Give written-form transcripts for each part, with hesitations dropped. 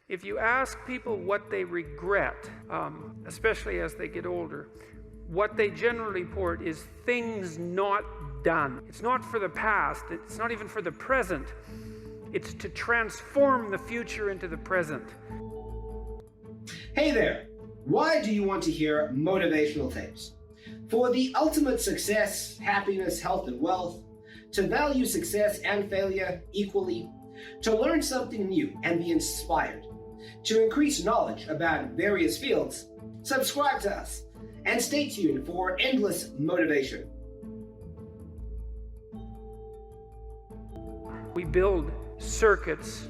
If you ask people what they regret, especially as they get older, what they generally report is things not done. It's not for the past, it's not even for the present. It's to transform the future into the present. Hey there! Why do you want to hear motivational tapes? For the ultimate success, happiness, health, and wealth, to value success and failure equally, to learn something new and be inspired, to increase knowledge about various fields, subscribe to us and stay tuned for endless motivation. We build circuits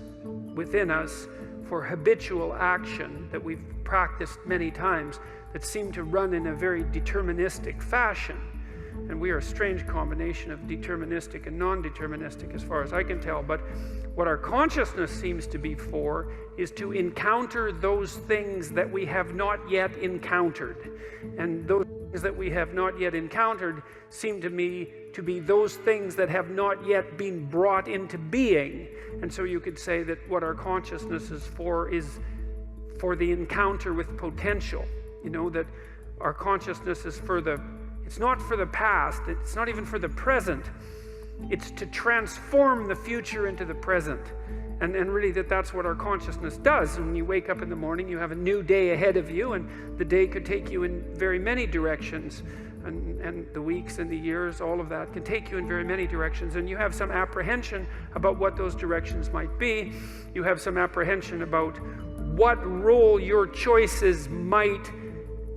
within us for habitual action that we've practiced many times that seem to run in a very deterministic fashion. And we are a strange combination of deterministic and non-deterministic as far as I can tell. But what our consciousness seems to be for is to encounter those things that we have not yet encountered. And those things that we have not yet encountered seem to me to be those things that have not yet been brought into being. And so you could say that what our consciousness is for the encounter with potential. You know, that our consciousness is it's not for the past, it's not even for the present. It's to transform the future into the present. And really that's what our consciousness does. When you wake up in the morning, you have a new day ahead of you, and the day could take you in very many directions. And the weeks and the years, all of that can take you in very many directions. And you have some apprehension about what those directions might be. You have some apprehension about what role your choices might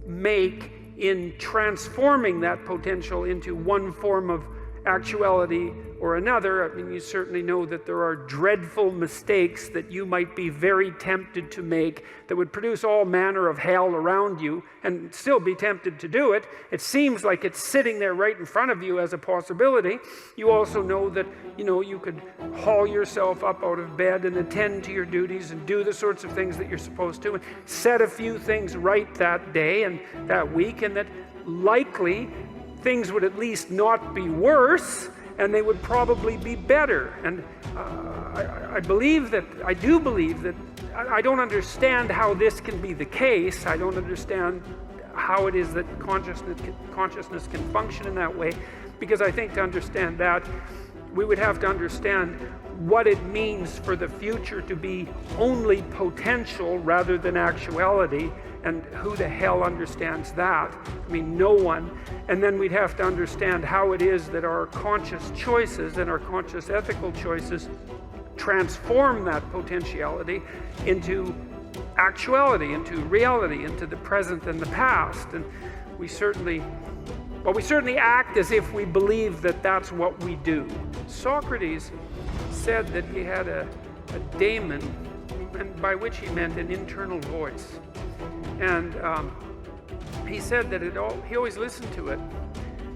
make in transforming that potential into one form of actuality or another. I mean, you certainly know that there are dreadful mistakes that you might be very tempted to make that would produce all manner of hell around you and still be tempted to do it. It seems like it's sitting there right in front of you as a possibility. You also know that, you could haul yourself up out of bed and attend to your duties and do the sorts of things that you're supposed to and set a few things right that day and that week, and that likely things would at least not be worse, and they would probably be better. And I do believe that I don't understand how this can be the case. I don't understand how it is that consciousness can function in that way, because I think to understand that, we would have to understand what it means for the future to be only potential rather than actuality. And who the hell understands that? I mean, no one. And then we'd have to understand how it is that our conscious choices and our conscious ethical choices transform that potentiality into actuality, into reality, into the present and the past. And we certainly act as if we believe that that's what we do. Socrates said that he had a daemon, and by which he meant an internal voice. And he said that he always listened to it.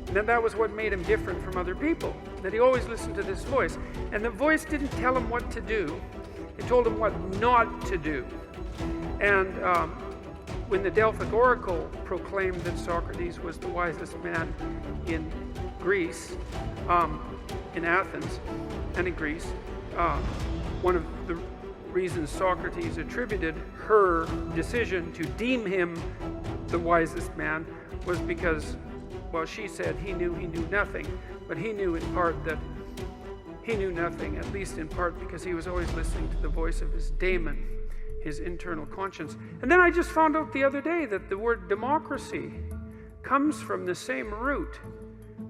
And that was what made him different from other people, that he always listened to this voice. And the voice didn't tell him what to do. It told him what not to do. And when the Delphic Oracle proclaimed that Socrates was the wisest man in Greece, in Athens and in Greece, one of the reasons Socrates attributed her decision to deem him the wisest man was because, well, she said he knew nothing, but he knew in part that he knew nothing, at least in part because he was always listening to the voice of his daemon, his internal conscience. And then I just found out the other day that the word democracy comes from the same root,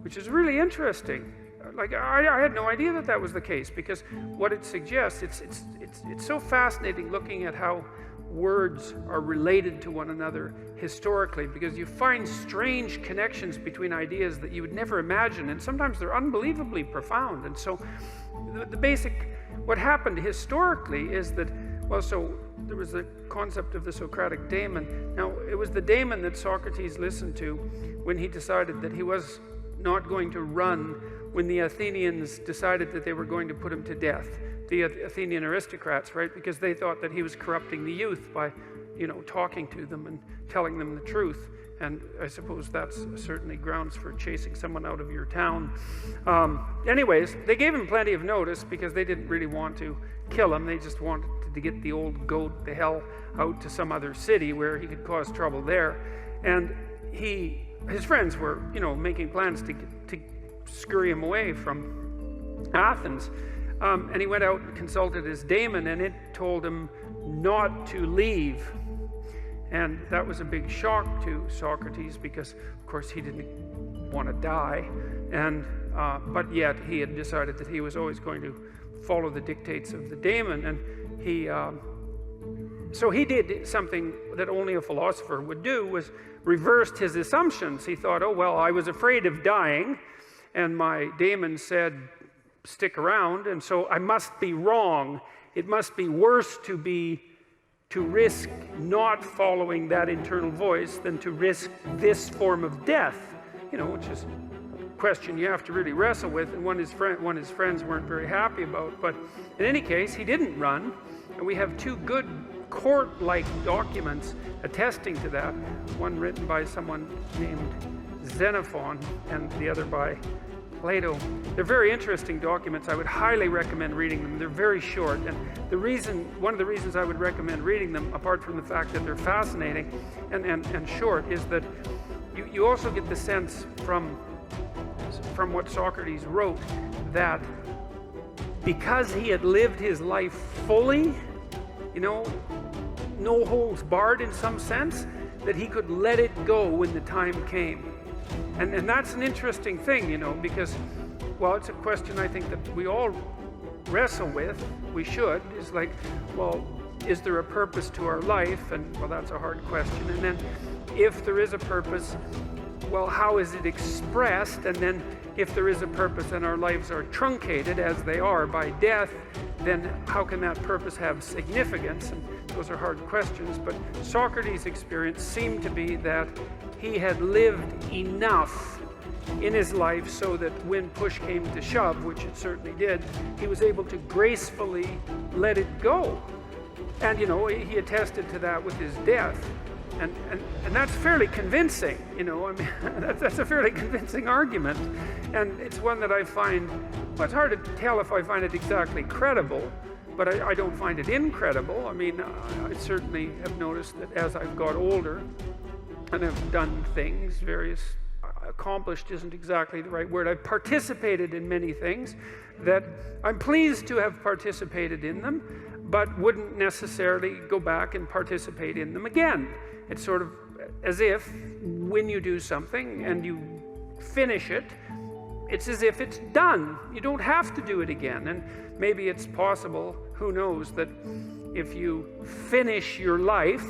which is really interesting. Like, I had no idea that was the case, because what it suggests, it's so fascinating looking at how words are related to one another historically, because you find strange connections between ideas that you would never imagine, and sometimes they're unbelievably profound. And so what happened historically is that, so there was the concept of the Socratic Demon. Now, it was the daemon that Socrates listened to when he decided that he was not going to run when the Athenians decided that they were going to put him to death. The Athenian aristocrats, right? Because they thought that he was corrupting the youth by talking to them and telling them the truth. And I suppose that's certainly grounds for chasing someone out of your town. Anyways, they gave him plenty of notice because they didn't really want to kill him. They just wanted to get the old goat the hell out to some other city where he could cause trouble there. And his friends were, making plans to scurry him away from Athens. And he went out and consulted his daemon, and it told him not to leave. And that was a big shock to Socrates because, of course, he didn't want to die. And but yet he had decided that he was always going to follow the dictates of the daemon. And so he did something that only a philosopher would do, was reversed his assumptions. He thought, oh, well, I was afraid of dying, and my daemon said, stick around, and so I must be wrong. It must be worse to risk not following that internal voice than to risk this form of death, which is a question you have to really wrestle with, and one his friends weren't very happy about. But in any case, he didn't run, and we have two good court-like documents attesting to that, one written by someone named Xenophon and the other by Plato. They're very interesting documents. I would highly recommend reading them. They're very short, and one of the reasons I would recommend reading them, apart from the fact that they're fascinating and short, is that you also get the sense from what Socrates wrote that because he had lived his life fully, no holds barred in some sense, that he could let it go when the time came. And that's an interesting thing, because, well, it's a question I think that we all wrestle with. We should, is like, well, is there a purpose to our life? And, well, that's a hard question. And then if there is a purpose, well, how is it expressed? And then if there is a purpose and our lives are truncated, as they are, by death, then how can that purpose have significance? And those are hard questions. But Socrates' experience seemed to be that he had lived enough in his life so that when push came to shove, which it certainly did, he was able to gracefully let it go. And, he attested to that with his death. And that's fairly convincing, that's a fairly convincing argument. And it's one that I find, well, it's hard to tell if I find it exactly credible, but I don't find it incredible. I certainly have noticed that as I've got older and have done things, accomplished isn't exactly the right word. I've participated in many things that I'm pleased to have participated in them, but wouldn't necessarily go back and participate in them again. It's sort of as if when you do something and you finish it, it's as if it's done. You don't have to do it again. And maybe it's possible, who knows, that if you finish your life,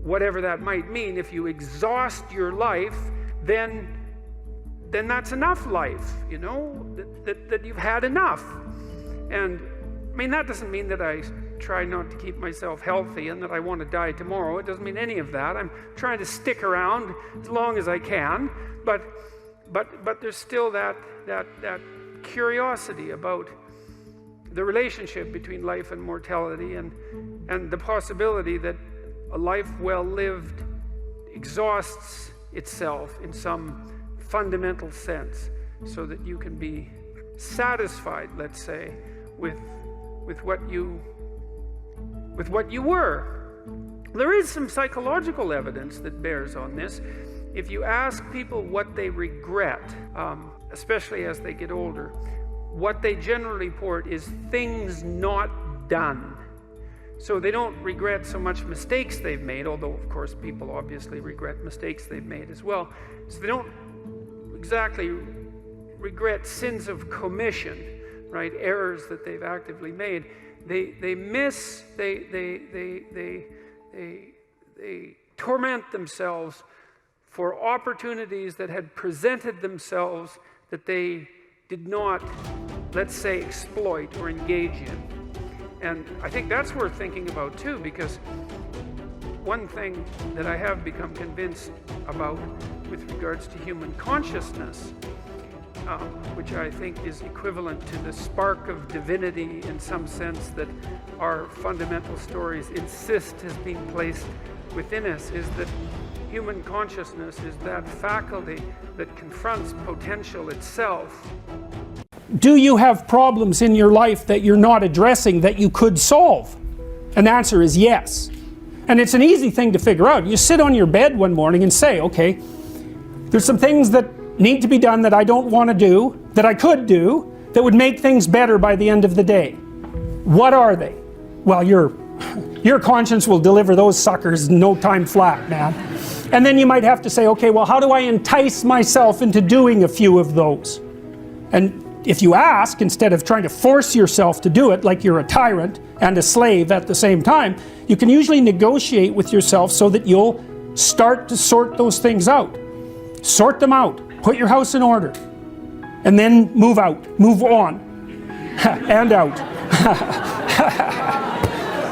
whatever that might mean, if you exhaust your life, then that's enough life, that you've had enough. And that doesn't mean that I try not to keep myself healthy and that I want to die tomorrow. It doesn't mean any of that. I'm trying to stick around as long as I can, but there's still that curiosity about the relationship between life and mortality, and the possibility that a life well lived exhausts itself in some fundamental sense, so that you can be satisfied, let's say, with what you were. There is some psychological evidence that bears on this. If you ask people what they regret, especially as they get older, what they generally report is things not done. So they don't regret so much mistakes they've made, although of course people obviously regret mistakes they've made as well. So they don't exactly regret sins of commission, right? Errors that they've actively made. They torment themselves for opportunities that had presented themselves that they did not, let's say, exploit or engage in. And I think that's worth thinking about too, because one thing that I have become convinced about with regards to human consciousness which I think is equivalent to the spark of divinity in some sense that our fundamental stories insist has been placed within us, is that human consciousness is that faculty that confronts potential itself. Do you have problems in your life that you're not addressing that you could solve? And the answer is yes. And it's an easy thing to figure out. You sit on your bed one morning and say, okay, there's some things that need to be done that I don't want to do, that I could do, that would make things better by the end of the day. What are they? Well, your conscience will deliver those suckers in no time flat, man. And then you might have to say, okay, well, how do I entice myself into doing a few of those? And if you ask, instead of trying to force yourself to do it like you're a tyrant and a slave at the same time, you can usually negotiate with yourself so that you'll start to sort those things out. Sort them out. Put your house in order. And then move out. Move on. And out.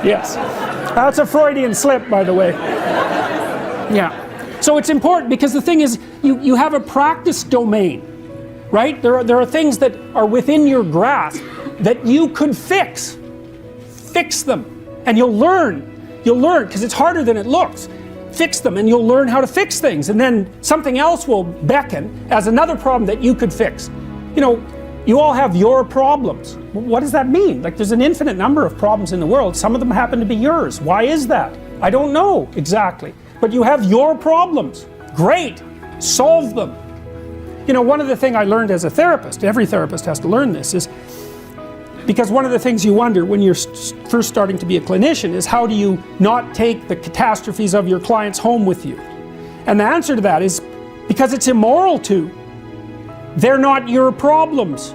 Yes. That's a Freudian slip, by the way. Yeah. So it's important because the thing is, you have a practice domain. Right? There are things that are within your grasp that you could fix. Fix them. And you'll learn. You'll learn, because it's harder than it looks. Fix them and you'll learn how to fix things. And then something else will beckon as another problem that you could fix. You know, you all have your problems. What does that mean? Like, there's an infinite number of problems in the world. Some of them happen to be yours. Why is that? I don't know exactly. But you have your problems. Great. Solve them. You know, one of the things I learned as a therapist, every therapist has to learn this, is because one of the things you wonder when you're first starting to be a clinician is how do you not take the catastrophes of your clients home with you? And the answer to that is because it's immoral to. They're not your problems.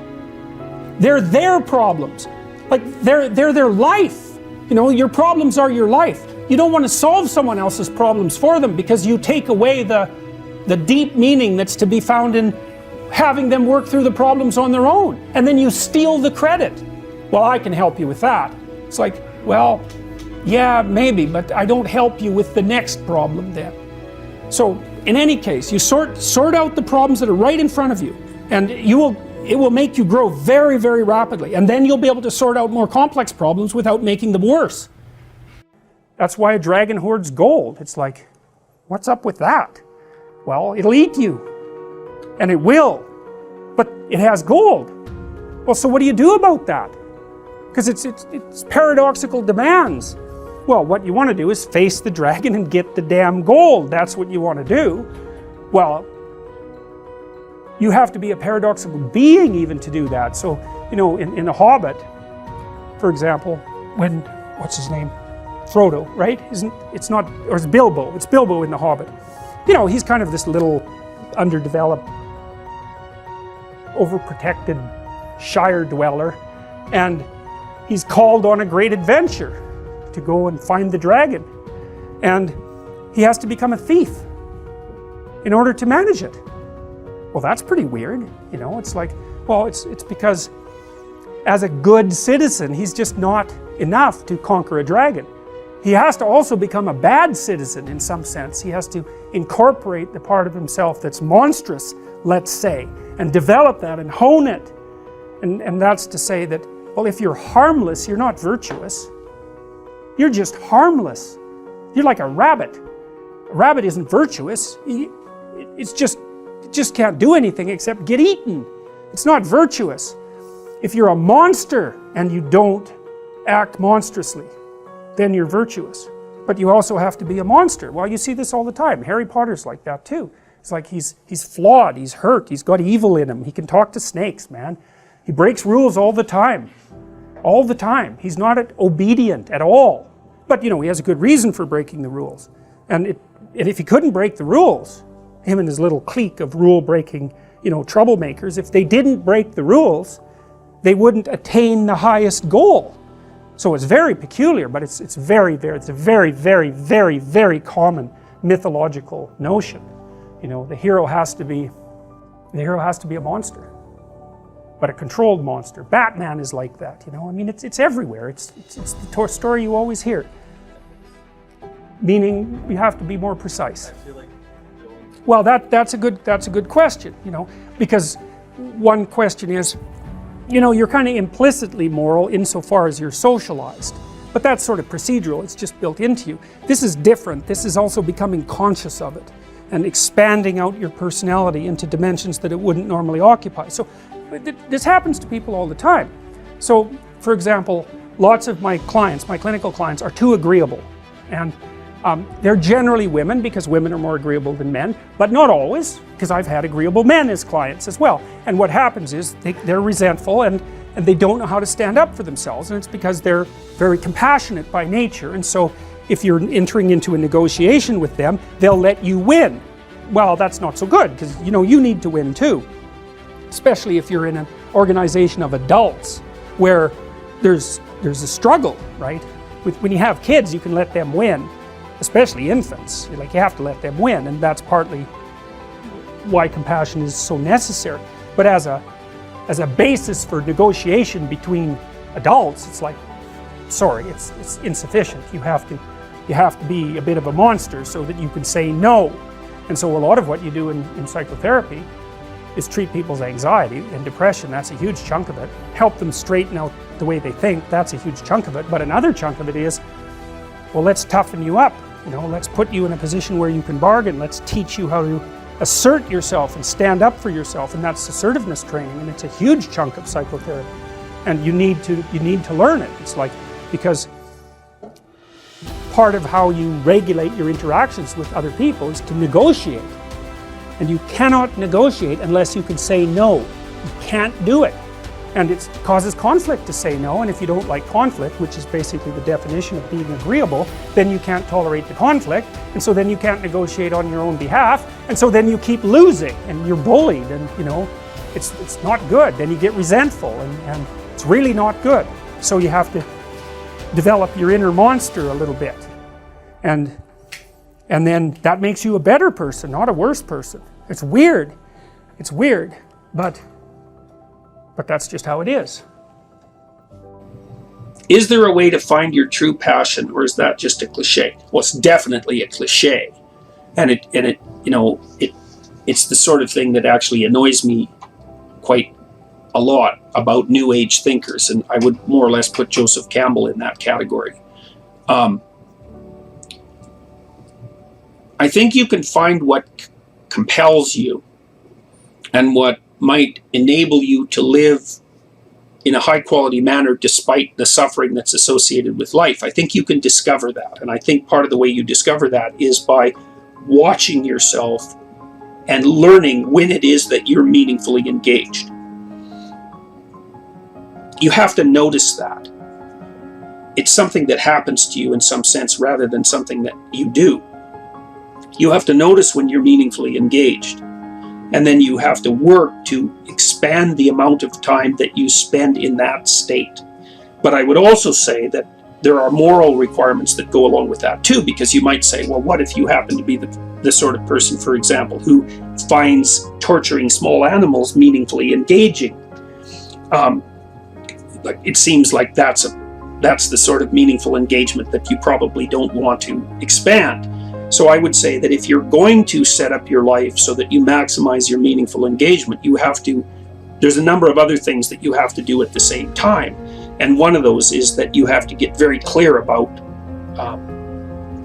They're their problems. Like, they're their life. You know, your problems are your life. You don't want to solve someone else's problems for them because you take away the deep meaning that's to be found in having them work through the problems on their own. And then you steal the credit. Well, I can help you with that. It's like, well, yeah, maybe, but I don't help you with the next problem then. So in any case, you sort out the problems that are right in front of you, and it will make you grow very, very rapidly. And then you'll be able to sort out more complex problems without making them worse. That's why a dragon hoards gold. It's like, what's up with that? Well, it'll eat you. And it will. But it has gold. Well, so what do you do about that? Because it's paradoxical demands. Well, what you want to do is face the dragon and get the damn gold. That's what you want to do. Well, you have to be a paradoxical being even to do that. So, you know, in The Hobbit, for example, when, what's his name? Frodo, right? It's not, or it's Bilbo. It's Bilbo in The Hobbit. You know, he's kind of this little underdeveloped, overprotected Shire dweller, and he's called on a great adventure to go and find the dragon. And he has to become a thief in order to manage it. Well, that's pretty weird, you know. It's like, well, it's because as a good citizen, he's just not enough to conquer a dragon. He has to also become a bad citizen in some sense. He has to incorporate the part of himself that's monstrous, let's say, and develop that and hone it. And that's to say that, well, if you're harmless, you're not virtuous. You're just harmless. You're like a rabbit. A rabbit isn't virtuous. It just can't do anything except get eaten. It's not virtuous. If you're a monster and you don't act monstrously, then you're virtuous. But you also have to be a monster. Well, you see this all the time. Harry Potter's like that too. It's like he's flawed, he's hurt, he's got evil in him. He can talk to snakes, man. He breaks rules all the time. All the time. He's not obedient at all. But, you know, he has a good reason for breaking the rules. And if he couldn't break the rules, him and his little clique of rule-breaking, you know, troublemakers, if they didn't break the rules, they wouldn't attain the highest goal. So it's very peculiar, but it's a very, very common mythological notion. You know, the hero has to be a monster, but a controlled monster. Batman is like that, you know. I mean, it's everywhere. It's the story you always hear. Meaning, you have to be more precise. Well, that's a good question, you know, because one question is, you know, you're kind of implicitly moral insofar as you're socialized, but that's sort of procedural, it's just built into you. This is different. This is also becoming conscious of it and expanding out your personality into dimensions that it wouldn't normally occupy. So this happens to people all the time. So for example, lots of my clients, my clinical clients, are too agreeable, and they're generally women because women are more agreeable than men, but not always, because I've had agreeable men as clients as well. And what happens is they're resentful and they don't know how to stand up for themselves, and it's because they're very compassionate by nature. And so if you're entering into a negotiation with them, they'll let you win. Well, that's not so good, because you know you need to win too, especially if you're in an organization of adults where there's a struggle, right? When you have kids, you can let them win, especially infants. You have to let them win, and that's partly why compassion is so necessary. But as a basis for negotiation between adults, it's like, sorry, it's insufficient. You have to be a bit of a monster so that you can say no. And so a lot of what you do in psychotherapy is treat people's anxiety and depression. That's a huge chunk of it. Help them straighten out the way they think. That's a huge chunk of it. But another chunk of it is, well, let's toughen you up. You know, let's put you in a position where you can bargain. Let's teach you how to assert yourself and stand up for yourself. And that's assertiveness training. And it's a huge chunk of psychotherapy. And you need to learn it. It's like, because part of how you regulate your interactions with other people is to negotiate. And you cannot negotiate unless you can say no. You can't do it. And it causes conflict to say no, and if you don't like conflict, which is basically the definition of being agreeable, then you can't tolerate the conflict, and so then you can't negotiate on your own behalf, and so then you keep losing, and you're bullied, and you know, it's not good. Then you get resentful, and it's really not good. So you have to develop your inner monster a little bit. And then that makes you a better person, not a worse person. It's weird, but that's just how it is. Is there a way to find your true passion, or is that just a cliche? Well, it's definitely a cliche, and it's the sort of thing that actually annoys me quite a lot about New Age thinkers, and I would more or less put Joseph Campbell in that category. I think you can find what compels you and what might enable you to live in a high quality manner despite the suffering that's associated with life. I think you can discover that. And I think part of the way you discover that is by watching yourself and learning when it is that you're meaningfully engaged. You have to notice that. It's something that happens to you in some sense rather than something that you do. You have to notice when you're meaningfully engaged, and then you have to work to expand the amount of time that you spend in that state. But I would also say that there are moral requirements that go along with that too, because you might say, well, what if you happen to be the sort of person, for example, who finds torturing small animals meaningfully engaging? It seems like that's the sort of meaningful engagement that you probably don't want to expand. So I would say that if you're going to set up your life so that you maximize your meaningful engagement, there's a number of other things that you have to do at the same time. And one of those is that you have to get very clear about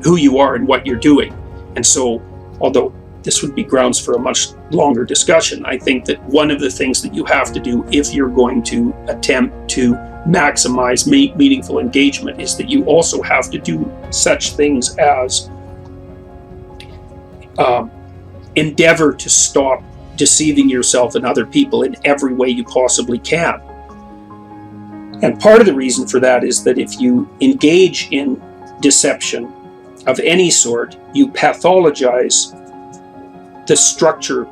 who you are and what you're doing. And so, although this would be grounds for a much longer discussion, I think that one of the things that you have to do if you're going to attempt to maximize meaningful engagement is that you also have to do such things as endeavor to stop deceiving yourself and other people in every way you possibly can. And part of the reason for that is that if you engage in deception of any sort, you pathologize the structure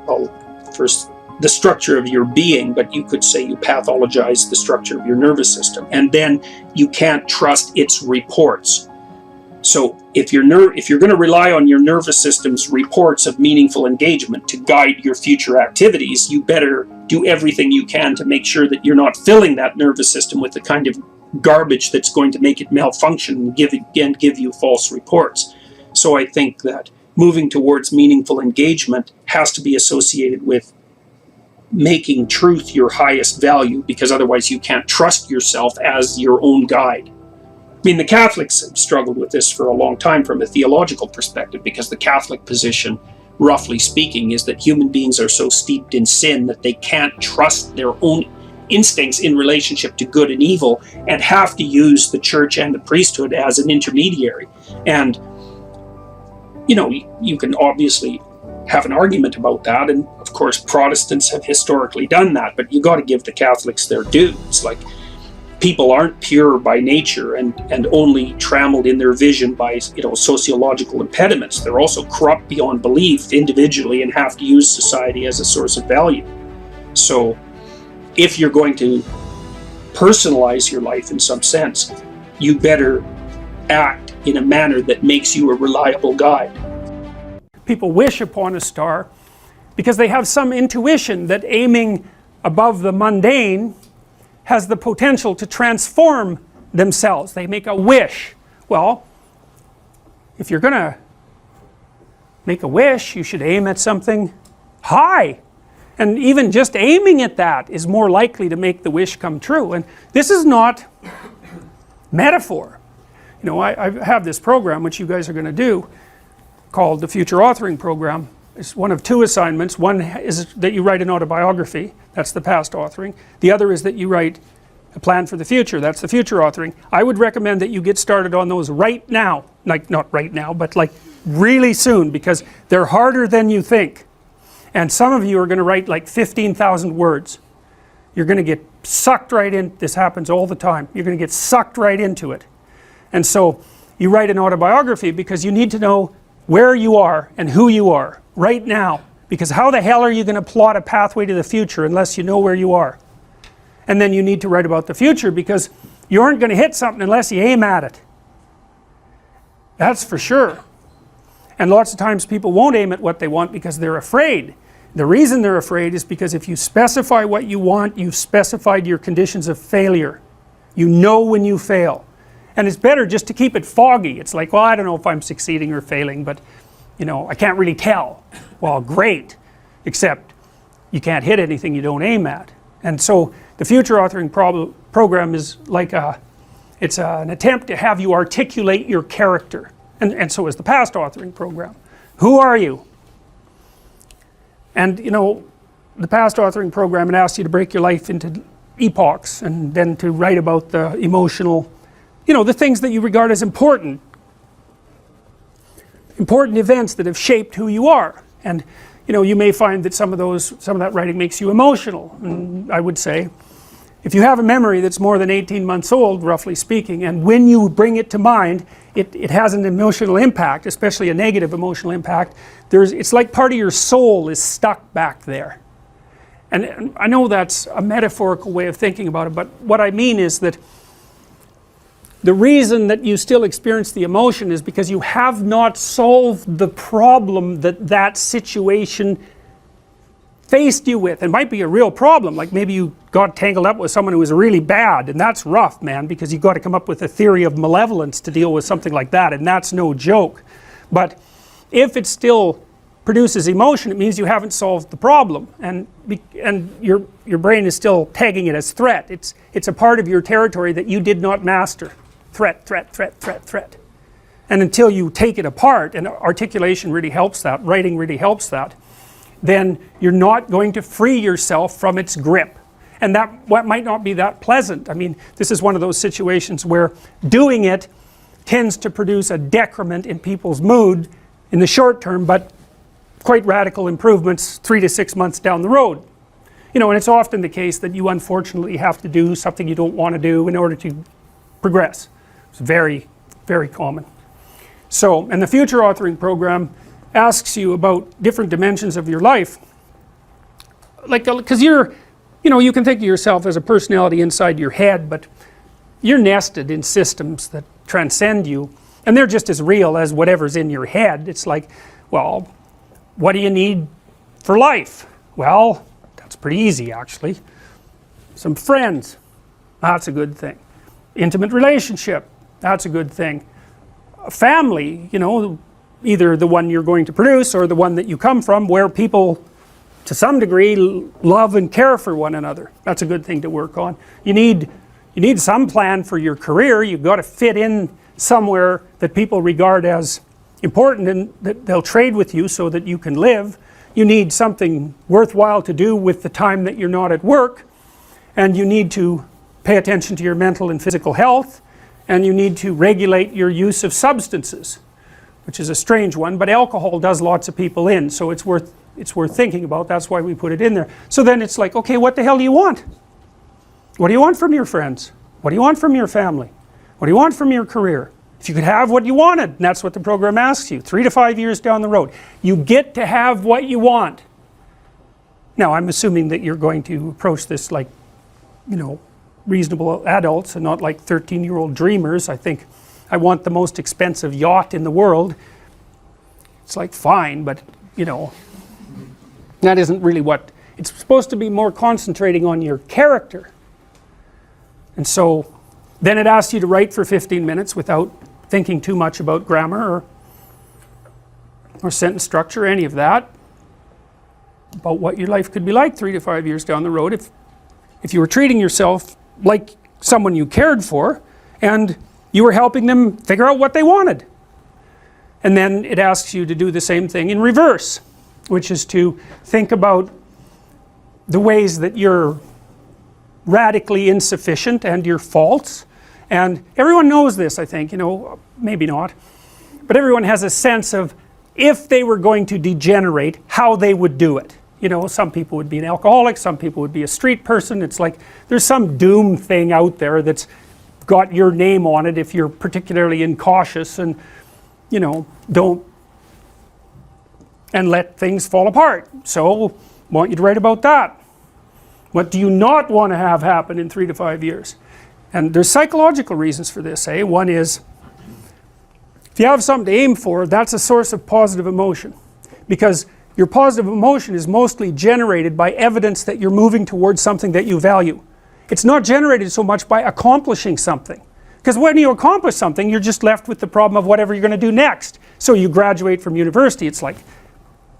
of your being, but you could say you pathologize the structure of your nervous system, and then you can't trust its reports. So if you're going to rely on your nervous system's reports of meaningful engagement to guide your future activities, you better do everything you can to make sure that you're not filling that nervous system with the kind of garbage that's going to make it malfunction and give you false reports. So I think that moving towards meaningful engagement has to be associated with making truth your highest value, because otherwise you can't trust yourself as your own guide. I mean, the Catholics have struggled with this for a long time from a theological perspective, because the Catholic position, roughly speaking, is that human beings are so steeped in sin that they can't trust their own instincts in relationship to good and evil, and have to use the church and the priesthood as an intermediary. And, you know, you can obviously have an argument about that, and of course Protestants have historically done that, but you got to give the Catholics their due. It's like, people aren't pure by nature and only trammeled in their vision by, you know, sociological impediments. They're also corrupt beyond belief individually and have to use society as a source of value. So if you're going to personalize your life in some sense, you better act in a manner that makes you a reliable guide. People wish upon a star because they have some intuition that aiming above the mundane has the potential to transform themselves. They make a wish. Well, if you're going to make a wish, you should aim at something high. And even just aiming at that is more likely to make the wish come true. And this is not metaphor. You know, I have this program which you guys are going to do called the Future Authoring Program. It's one of two assignments. One is that you write an autobiography. That's the past authoring. The other is that you write a plan for the future. That's the future authoring. I would recommend that you get started on those right now. Like, not right now, but like really soon, because they're harder than you think. And some of you are going to write like 15,000 words. You're going to get sucked right in. This happens all the time. You're going to get sucked right into it. And so you write an autobiography because you need to know where you are and who you are right now, because how the hell are you going to plot a pathway to the future unless you know where you are? And then you need to write about the future, because you aren't going to hit something unless you aim at it. That's for sure. And lots of times people won't aim at what they want because they're afraid. The reason they're afraid is because if you specify what you want, you've specified your conditions of failure. You know when you fail. And it's better just to keep it foggy. It's like, well, I don't know if I'm succeeding or failing, but, you know, I can't really tell. Well, great, except you can't hit anything you don't aim at. And so the future authoring program is like it's an attempt to have you articulate your character. And so is the past authoring program. Who are you? And, you know, the past authoring program, it asks you to break your life into epochs and then to write about the emotional, you know, the things that you regard as important events that have shaped who you are. And, you know, you may find that some of that writing makes you emotional. And I would say, if you have a memory that's more than 18 months old, roughly speaking, and when you bring it to mind, it has an emotional impact, especially a negative emotional impact. It's like part of your soul is stuck back there. And I know that's a metaphorical way of thinking about it, but what I mean is that the reason that you still experience the emotion is because you have not solved the problem that situation faced you with. It might be a real problem, like maybe you got tangled up with someone who was really bad, and that's rough, man, because you've got to come up with a theory of malevolence to deal with something like that, and that's no joke. But if it still produces emotion, it means you haven't solved the problem, and your brain is still tagging it as threat. It's a part of your territory that you did not master. Threat, threat, threat, threat, threat. And until you take it apart, and articulation really helps that, writing really helps that, then you're not going to free yourself from its grip. And that might not be that pleasant. I mean, this is one of those situations where doing it tends to produce a decrement in people's mood in the short term, but quite radical improvements 3 to 6 months down the road. You know, and it's often the case that you unfortunately have to do something you don't want to do in order to progress. It's very, very common. So, and the future authoring program asks you about different dimensions of your life, like, because you know, you can think of yourself as a personality inside your head, but you're nested in systems that transcend you, and they're just as real as whatever's in your head. It's like, well, what do you need for life? Well, that's pretty easy, actually. Some friends, that's a good thing. Intimate relationship, that's a good thing. A family, you know, either the one you're going to produce or the one that you come from, where people to some degree, love and care for one another. That's a good thing to work on. You need some plan for your career. You've got to fit in somewhere that people regard as important and that they'll trade with you so that you can live. You need something worthwhile to do with the time that you're not at work, and you need to pay attention to your mental and physical health, and you need to regulate your use of substances, which is a strange one, but alcohol does lots of people in, so it's worth thinking about. That's why we put it in there. So then it's like, okay, what the hell do you want? What do you want from your friends? What do you want from your family? What do you want from your career? If you could have what you wanted, and that's what the program asks you, 3 to 5 years down the road, you get to have what you want. Now, I'm assuming that you're going to approach this like, you know, reasonable adults and not like 13-year-old dreamers. I think I want the most expensive yacht in the world. It's like, fine, but, you know, that isn't really what, it's supposed to be more concentrating on your character. And so then it asks you to write for 15 minutes without thinking too much about grammar or sentence structure, any of that, about what your life could be like 3 to 5 years down the road if you were treating yourself like someone you cared for and you were helping them figure out what they wanted. And then it asks you to do the same thing in reverse, which is to think about the ways that you're radically insufficient and your faults. And everyone knows this, I think, you know, maybe not, but everyone has a sense of if they were going to degenerate, how they would do it. You know, some people would be an alcoholic, some people would be a street person. It's like there's some doom thing out there that's got your name on it if you're particularly incautious and, you know, don't and let things fall apart. So I want you to write about that. What do you not want to have happen in 3 to 5 years? And there's psychological reasons for this, eh? One is, if you have something to aim for, that's a source of positive emotion, because your positive emotion is mostly generated by evidence that you're moving towards something that you value. It's not generated so much by accomplishing something, because when you accomplish something, you're just left with the problem of whatever you're going to do next. So you graduate from university, it's like,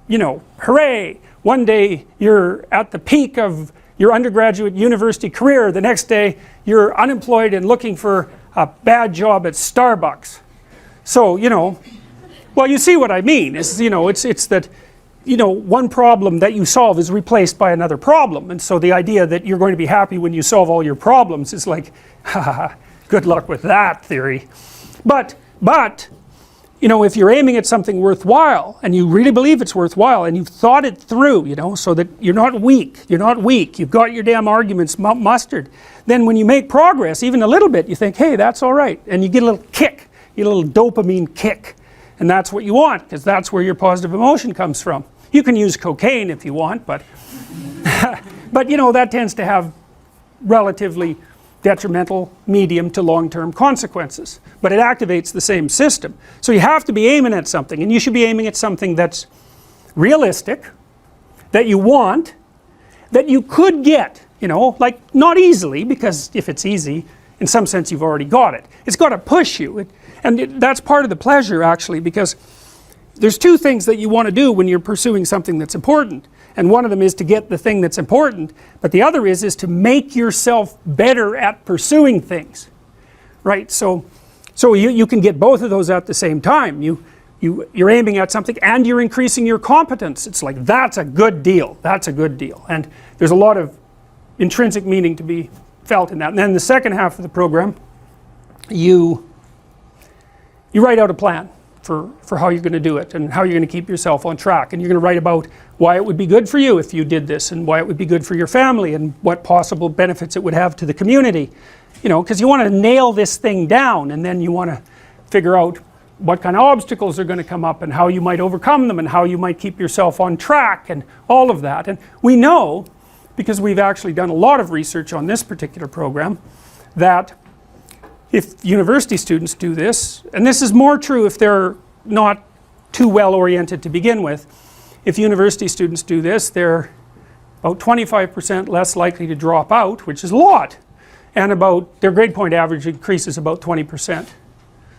you know, hooray, one day you're at the peak of your undergraduate university career, the next day you're unemployed and looking for a bad job at Starbucks. So, you know, well, you see what I mean. It's, you know, it's that, you know, one problem that you solve is replaced by another problem. And so the idea that you're going to be happy when you solve all your problems is like, haha, good luck with that theory. But, you know, if you're aiming at something worthwhile and you really believe it's worthwhile and you've thought it through, you know, so that you're not weak, you've got your damn arguments mustered, then when you make progress, even a little bit, you think, hey, that's all right. And you get a little kick, you get a little dopamine kick. And that's what you want, because that's where your positive emotion comes from. You can use cocaine if you want, but, but you know, that tends to have relatively detrimental medium to long-term consequences, but it activates the same system. So you have to be aiming at something, and you should be aiming at something that's realistic, that you want, that you could get, you know, like not easily, because if it's easy, in some sense you've already got it. It's got to push you, that's part of the pleasure actually, because there's two things that you want to do when you're pursuing something that's important. And one of them is to get the thing that's important, but the other is to make yourself better at pursuing things, right? So you can get both of those at the same time. You're aiming at something and you're increasing your competence. It's like, that's a good deal, that's a good deal. And there's a lot of intrinsic meaning to be felt in that. And then the second half of the program, you write out a plan for how you're going to do it and how you're going to keep yourself on track, and you're going to write about why it would be good for you if you did this, and why it would be good for your family, and what possible benefits it would have to the community, you know, because you want to nail this thing down, and then you want to figure out what kind of obstacles are going to come up and how you might overcome them and how you might keep yourself on track and all of that. And we know, because we've actually done a lot of research on this particular program, that if university students do this, and this is more true if they're not too well oriented to begin with, if university students do this, they're about 25% less likely to drop out, which is a lot, and about their grade point average increases about 20%.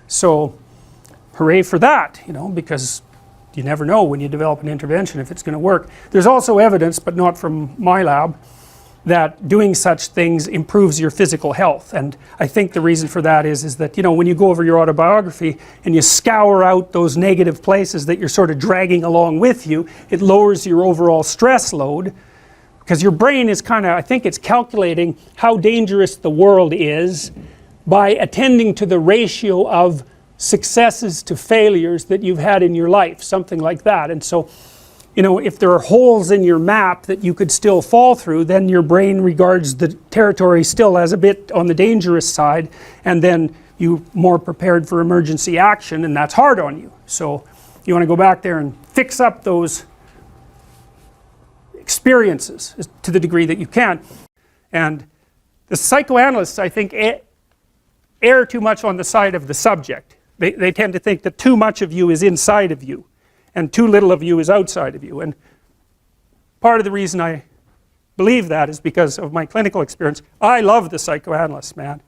So hooray for that, you know, because you never know when you develop an intervention if it's going to work. There's also evidence, but not from my lab, that doing such things improves your physical health. And I think the reason for that is that, you know, when you go over your autobiography and you scour out those negative places that you're sort of dragging along with you, it lowers your overall stress load, because your brain is kind of, I think it's calculating how dangerous the world is by attending to the ratio of successes to failures that you've had in your life, something like that. And so, you know, if there are holes in your map that you could still fall through, then your brain regards the territory still as a bit on the dangerous side, and then you're more prepared for emergency action, and that's hard on you. So you want to go back there and fix up those experiences to the degree that you can. And the psychoanalysts, I think, err too much on the side of the subject. They tend to think that too much of you is inside of you and too little of you is outside of you. And part of the reason I believe that is because of my clinical experience. I love the psychoanalysts, man.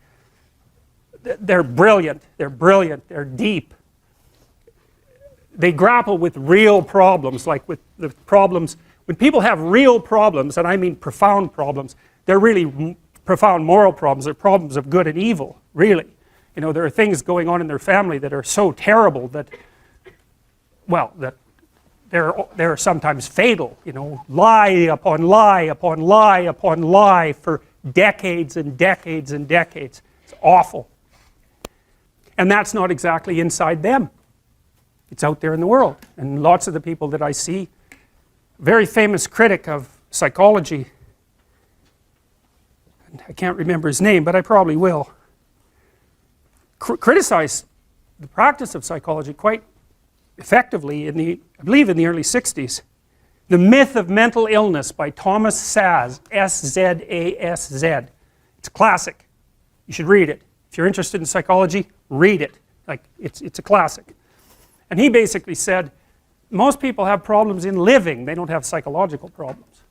They're brilliant, they're deep. They grapple with real problems, like with the problems. When people have real problems, and I mean profound problems, they're really profound moral problems. They're problems of good and evil, really. You know, there are things going on in their family that are so terrible that, well, that they're sometimes fatal. You know, lie upon lie upon lie upon lie for decades and decades and decades. It's awful. And that's not exactly inside them. It's out there in the world. And lots of the people that I see, very famous critic of psychology, I can't remember his name, but I probably will, criticized the practice of psychology quite effectively in the, I believe in the early 60s. The Myth of Mental Illness by Thomas Szasz, S-Z-A-S-Z. It's a classic. You should read it. If you're interested in psychology, read it. Like, it's a classic. And he basically said, most people have problems in living, they don't have psychological problems.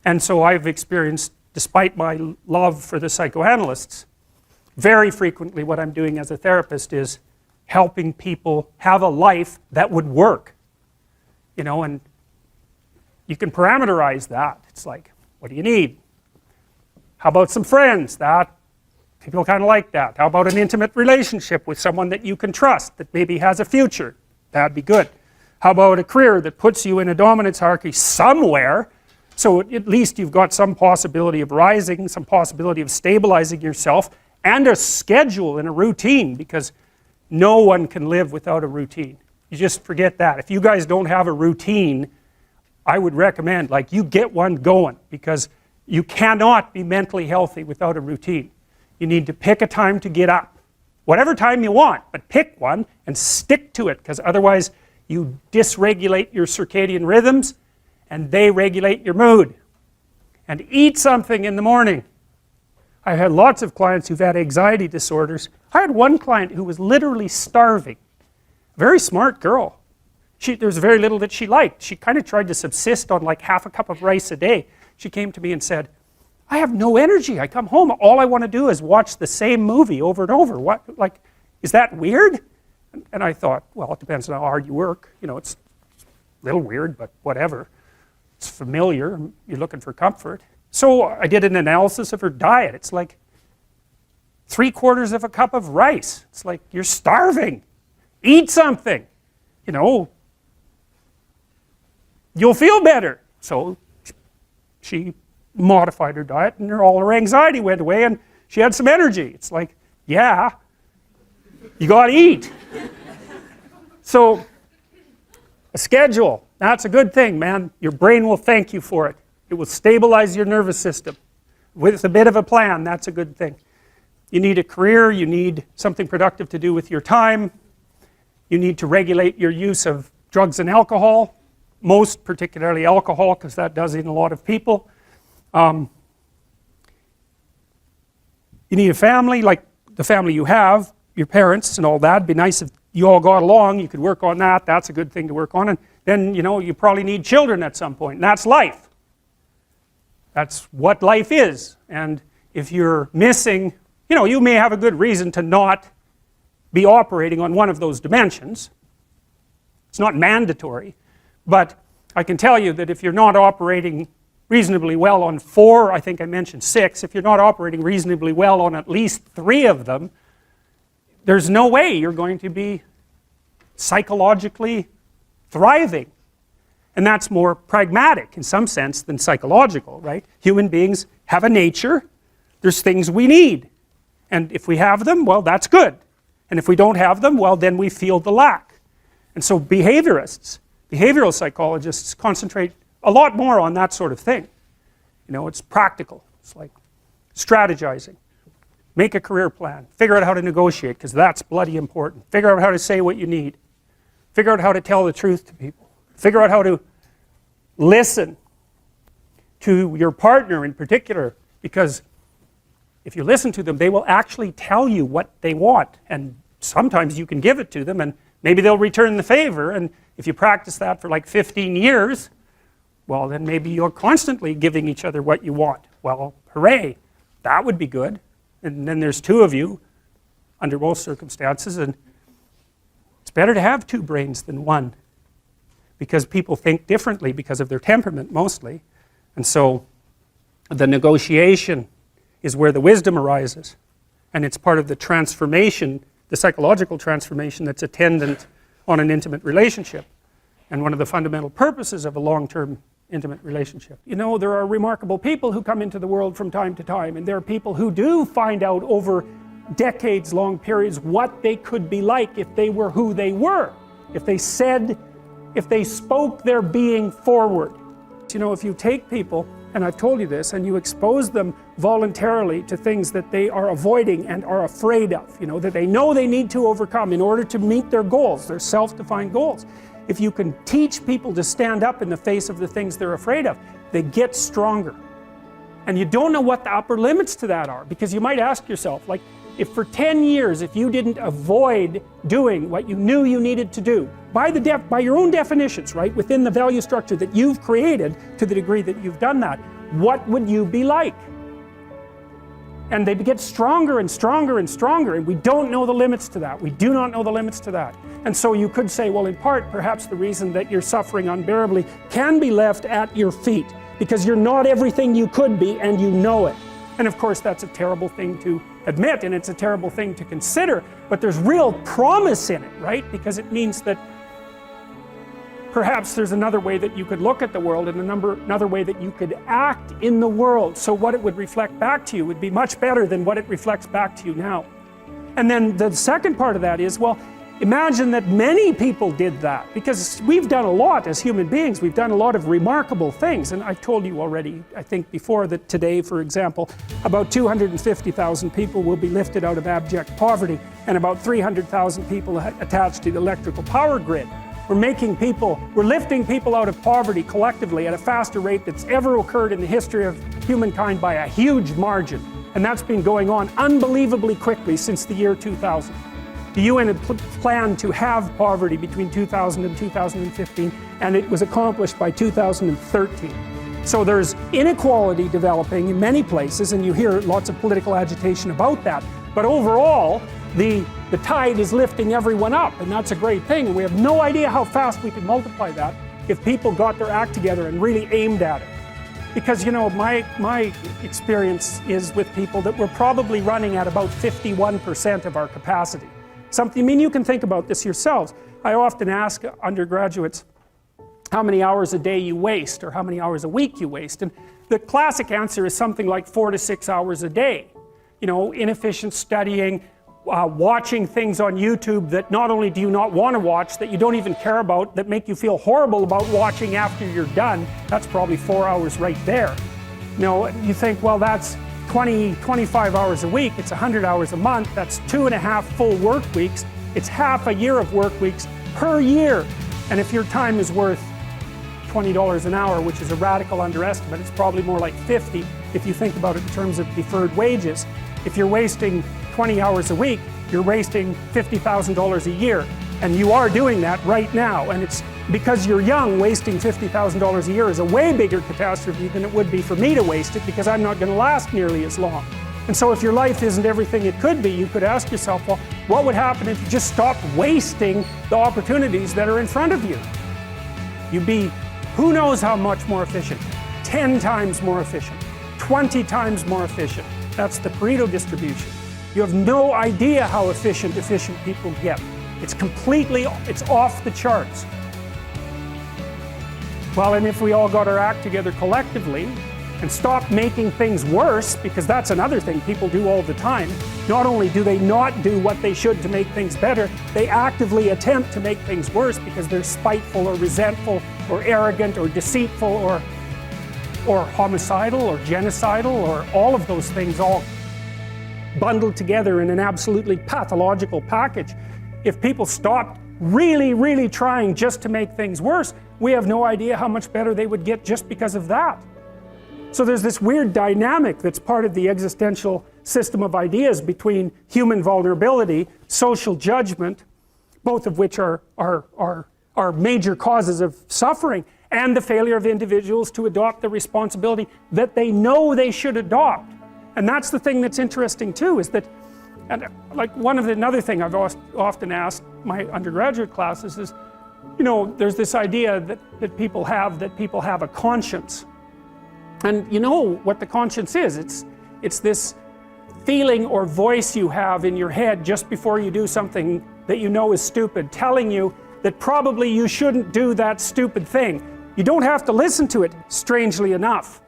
And so I've experienced, despite my love for the psychoanalysts, very frequently what I'm doing as a therapist is helping people have a life that would work. You know, and you can parameterize that. It's like, what do you need? How about some friends? That people kind of like that. How about an intimate relationship with someone that you can trust, that maybe has a future? That'd be good. How about a career that puts you in a dominance hierarchy somewhere, so at least you've got some possibility of rising, some possibility of stabilizing yourself, and a schedule and a routine, because no one can live without a routine. You just forget that. If you guys don't have a routine, I would recommend, like, you get one going, because you cannot be mentally healthy without a routine. You need to pick a time to get up. Whatever time you want, but pick one and stick to it, because otherwise you dysregulate your circadian rhythms and they regulate your mood. And eat something in the morning. I've had lots of clients who've had anxiety disorders. I had one client who was literally starving. Very smart girl. There was very little that she liked. She kind of tried to subsist on like half a cup of rice a day. She came to me and said, I have no energy. I come home, all I want to do is watch the same movie over and over. What, like, is that weird? And I thought, well, it depends on how hard you work. You know, it's a little weird, but whatever. It's familiar. You're looking for comfort. So I did an analysis of her diet. It's like 3/4 of a cup of rice. It's like, you're starving. Eat something. You know, you'll feel better. So she modified her diet, and all her anxiety went away, and she had some energy. It's like, yeah, you got to eat. So a schedule, that's a good thing, man. Your brain will thank you for it. It will stabilize your nervous system. With a bit of a plan, that's a good thing. You need a career, you need something productive to do with your time. You need to regulate your use of drugs and alcohol, most particularly alcohol, because that does in a lot of people. You need a family, like the family you have, your parents and all that. It'd be nice if you all got along, you could work on that. That's a good thing to work on. And then, you know, you probably need children at some point, and that's life. That's what life is. And if you're missing, you know, you may have a good reason to not be operating on one of those dimensions. It's not mandatory, but I can tell you that if you're not operating reasonably well on 4, I think I mentioned 6, if you're not operating reasonably well on at least 3 of them, there's no way you're going to be psychologically thriving. And that's more pragmatic in some sense than psychological, right? Human beings have a nature, there's things we need. And if we have them, well, that's good. And if we don't have them, well, then we feel the lack. And so behaviorists, behavioral psychologists concentrate a lot more on that sort of thing. You know, it's practical. It's like strategizing. Make a career plan. Figure out how to negotiate, because that's bloody important. Figure out how to say what you need. Figure out how to tell the truth to people. Figure out how to listen to your partner in particular, because if you listen to them, they will actually tell you what they want, and sometimes you can give it to them and maybe they'll return the favor, and if you practice that for like 15 years, well, then maybe you're constantly giving each other what you want. Well, hooray, that would be good. And then there's 2 of you under most circumstances, and it's better to have 2 brains than 1, because people think differently because of their temperament mostly. And so the negotiation is where the wisdom arises, and it's part of the transformation, the psychological transformation that's attendant on an intimate relationship, and one of the fundamental purposes of a long-term intimate relationship. You know, there are remarkable people who come into the world from time to time, and there are people who do find out over decades-long periods what they could be like if they were who they were, if they spoke their being forward. You know, if you take people, and I've told you this, and you expose them voluntarily to things that they are avoiding and are afraid of, you know, that they know they need to overcome in order to meet their goals, their self-defined goals. If you can teach people to stand up in the face of the things they're afraid of, they get stronger. And you don't know what the upper limits to that are, because you might ask yourself, like, if for 10 years, if you didn't avoid doing what you knew you needed to do, by your own definitions, right, within the value structure that you've created, to the degree that you've done that, what would you be like? And they get stronger and stronger and stronger, and we don't know the limits to that. We do not know the limits to that. And so you could say, well, in part, perhaps the reason that you're suffering unbearably can be left at your feet, because you're not everything you could be, and you know it. And of course, that's a terrible thing to admit, and it's a terrible thing to consider, but there's real promise in it, right? Because it means that perhaps there's another way that you could look at the world, and another way that you could act in the world, so what it would reflect back to you would be much better than what it reflects back to you now. And then the second part of that is, well, imagine that many people did that, because we've done a lot as human beings. We've done a lot of remarkable things, and I told you already, I think before, that today, for example, about 250,000 people will be lifted out of abject poverty, and about 300,000 people attached to the electrical power grid. We're lifting people out of poverty collectively at a faster rate that's ever occurred in the history of humankind by a huge margin. And that's been going on unbelievably quickly since the year 2000. The UN had planned to have poverty between 2000 and 2015, and it was accomplished by 2013. So there's inequality developing in many places, and you hear lots of political agitation about that. But overall, the tide is lifting everyone up, and that's a great thing. And we have no idea how fast we can multiply that if people got their act together and really aimed at it. Because, you know, my experience is with people that we're probably running at about 51% of our capacity. I mean, you can think about this yourselves. I often ask undergraduates how many hours a day you waste, or how many hours a week you waste. And the classic answer is something like 4 to 6 hours a day. You know, inefficient studying, watching things on YouTube that not only do you not want to watch, that you don't even care about, that make you feel horrible about watching after you're done. That's probably 4 hours right there. You know, you think, well, that's 25 hours a week, it's 100 hours a month, that's 2.5 full work weeks, it's half a year of work weeks per year. And if your time is worth $20 an hour, which is a radical underestimate, it's probably more like 50 if you think about it in terms of deferred wages. If you're wasting 20 hours a week, you're wasting $50,000 a year. And you are doing that right now. And it's because you're young, wasting $50,000 a year is a way bigger catastrophe than it would be for me to waste it, because I'm not going to last nearly as long. And so if your life isn't everything it could be, you could ask yourself, well, what would happen if you just stopped wasting the opportunities that are in front of you? You'd be who knows how much more efficient. 10 times more efficient. 20 times more efficient. That's the Pareto distribution. You have no idea how efficient people get. It's off the charts. Well, and if we all got our act together collectively and stopped making things worse, because that's another thing people do all the time. Not only do they not do what they should to make things better, they actively attempt to make things worse because they're spiteful or resentful or arrogant or deceitful or homicidal or genocidal or all of those things all bundled together in an absolutely pathological package. If people stopped really, really trying just to make things worse, we have no idea how much better they would get just because of that. So there's this weird dynamic that's part of the existential system of ideas between human vulnerability, social judgment, both of which are major causes of suffering, and the failure of individuals to adopt the responsibility that they know they should adopt. And that's the thing that's interesting too, is that, and like another thing I've often asked my undergraduate classes is, you know, there's this idea that people have a conscience. And you know what the conscience is. It's this feeling or voice you have in your head just before you do something that you know is stupid, telling you that probably you shouldn't do that stupid thing. You don't have to listen to it, strangely enough.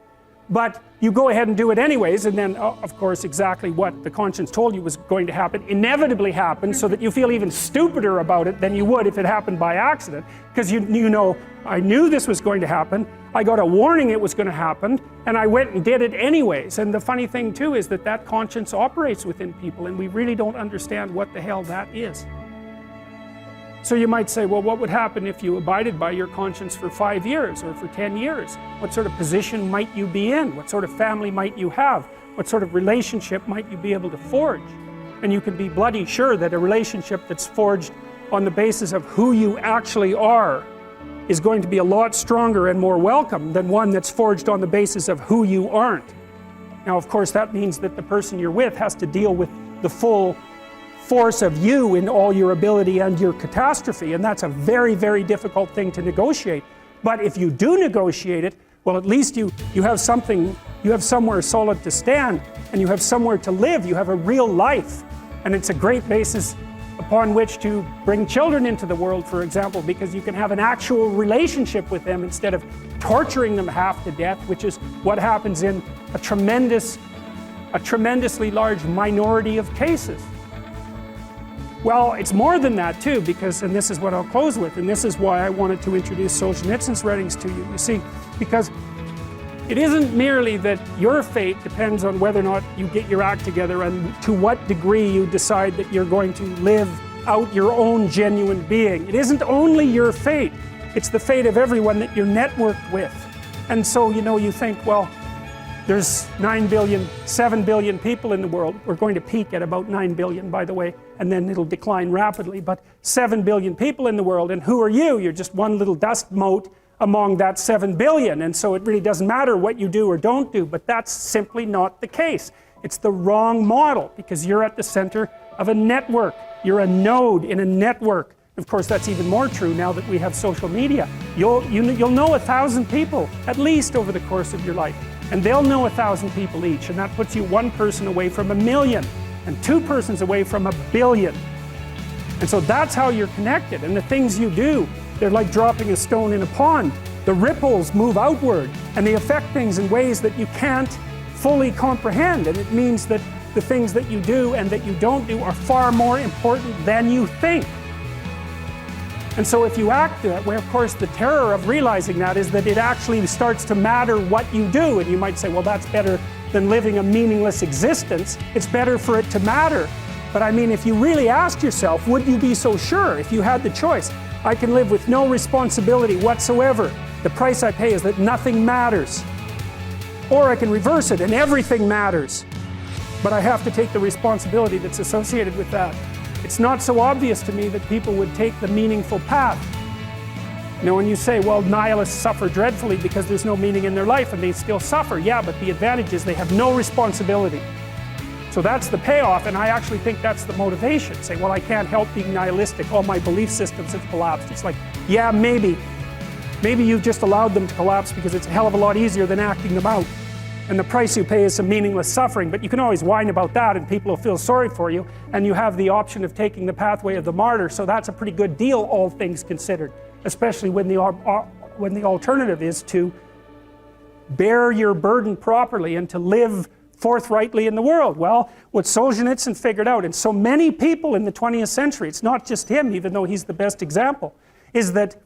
But you go ahead and do it anyways, and then, of course, exactly what the conscience told you was going to happen inevitably happens, so that you feel even stupider about it than you would if it happened by accident. Because you know, I knew this was going to happen, I got a warning it was going to happen, and I went and did it anyways. And the funny thing too is that conscience operates within people, and we really don't understand what the hell that is. So you might say, well, what would happen if you abided by your conscience for 5 years or for 10 years? What sort of position might you be in? What sort of family might you have? What sort of relationship might you be able to forge? And you can be bloody sure that a relationship that's forged on the basis of who you actually are is going to be a lot stronger and more welcome than one that's forged on the basis of who you aren't. Now, of course, that means that the person you're with has to deal with the full force of you in all your ability and your catastrophe, and that's a very, very difficult thing to negotiate. But if you do negotiate it, well, at least you have something, you have somewhere solid to stand, and you have somewhere to live, you have a real life. And it's a great basis upon which to bring children into the world, for example, because you can have an actual relationship with them instead of torturing them half to death, which is what happens in a tremendously large minority of cases. Well, it's more than that too, because, and this is what I'll close with, and this is why I wanted to introduce Solzhenitsyn's writings to you. You see, because it isn't merely that your fate depends on whether or not you get your act together and to what degree you decide that you're going to live out your own genuine being. It isn't only your fate, it's the fate of everyone that you're networked with. And so, you know, you think, well, there's 7 billion people in the world. We're going to peak at about 9 billion, by the way, and then it'll decline rapidly, but 7 billion people in the world, and who are you? You're just one little dust mote among that 7 billion, and so it really doesn't matter what you do or don't do, but that's simply not the case. It's the wrong model, because you're at the center of a network. You're a node in a network. Of course, that's even more true now that we have social media. You'll know 1,000 people, at least, over the course of your life. And they'll know 1,000 people each, and that puts you one person away from 1 million, and 2 persons away from 1 billion. And so that's how you're connected, and the things you do, they're like dropping a stone in a pond. The ripples move outward, and they affect things in ways that you can't fully comprehend, and it means that the things that you do and that you don't do are far more important than you think. And so if you act that way, of course, the terror of realizing that is that it actually starts to matter what you do. And you might say, well, that's better than living a meaningless existence. It's better for it to matter. But I mean, if you really ask yourself, would you be so sure if you had the choice? I can live with no responsibility whatsoever. The price I pay is that nothing matters. Or I can reverse it and everything matters. But I have to take the responsibility that's associated with that. It's not so obvious to me that people would take the meaningful path. You know, when you say, well, nihilists suffer dreadfully because there's no meaning in their life and they still suffer. Yeah, but the advantage is they have no responsibility. So that's the payoff, and I actually think that's the motivation. Say, well, I can't help being nihilistic. All my belief systems have collapsed. It's like, yeah, maybe. Maybe you've just allowed them to collapse because it's a hell of a lot easier than acting them out. And the price you pay is some meaningless suffering, but you can always whine about that and people will feel sorry for you, and you have the option of taking the pathway of the martyr, so that's a pretty good deal, all things considered, especially when the alternative is to bear your burden properly and to live forthrightly in the world. Well, what Solzhenitsyn figured out, and so many people in the 20th century, it's not just him, even though he's the best example, is that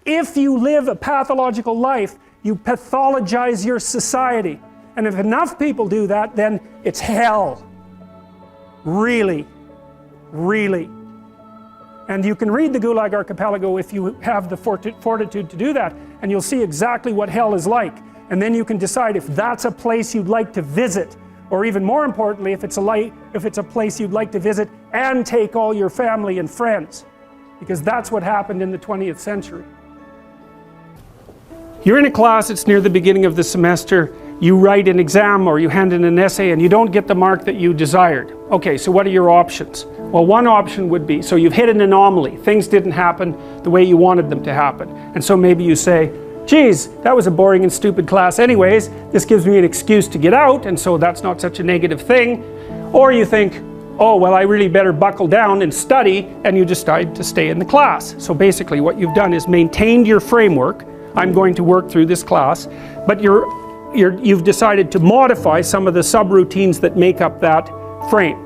if you live a pathological life, you pathologize your society. And if enough people do that, then it's hell. Really. Really. And you can read the Gulag Archipelago if you have the fortitude to do that, and you'll see exactly what hell is like. And then you can decide if that's a place you'd like to visit, or even more importantly, if it's a place you'd like to visit and take all your family and friends. Because that's what happened in the 20th century. You're in a class, it's near the beginning of the semester, you write an exam or you hand in an essay and you don't get the mark that you desired. Okay, so what are your options? Well, one option would be, so you've hit an anomaly, things didn't happen the way you wanted them to happen. And so maybe you say, geez, that was a boring and stupid class anyways, this gives me an excuse to get out, and so that's not such a negative thing. Or you think, oh, well, I really better buckle down and study, and you decide to stay in the class. So basically what you've done is maintained your framework. I'm going to work through this class, but you've decided to modify some of the subroutines that make up that frame.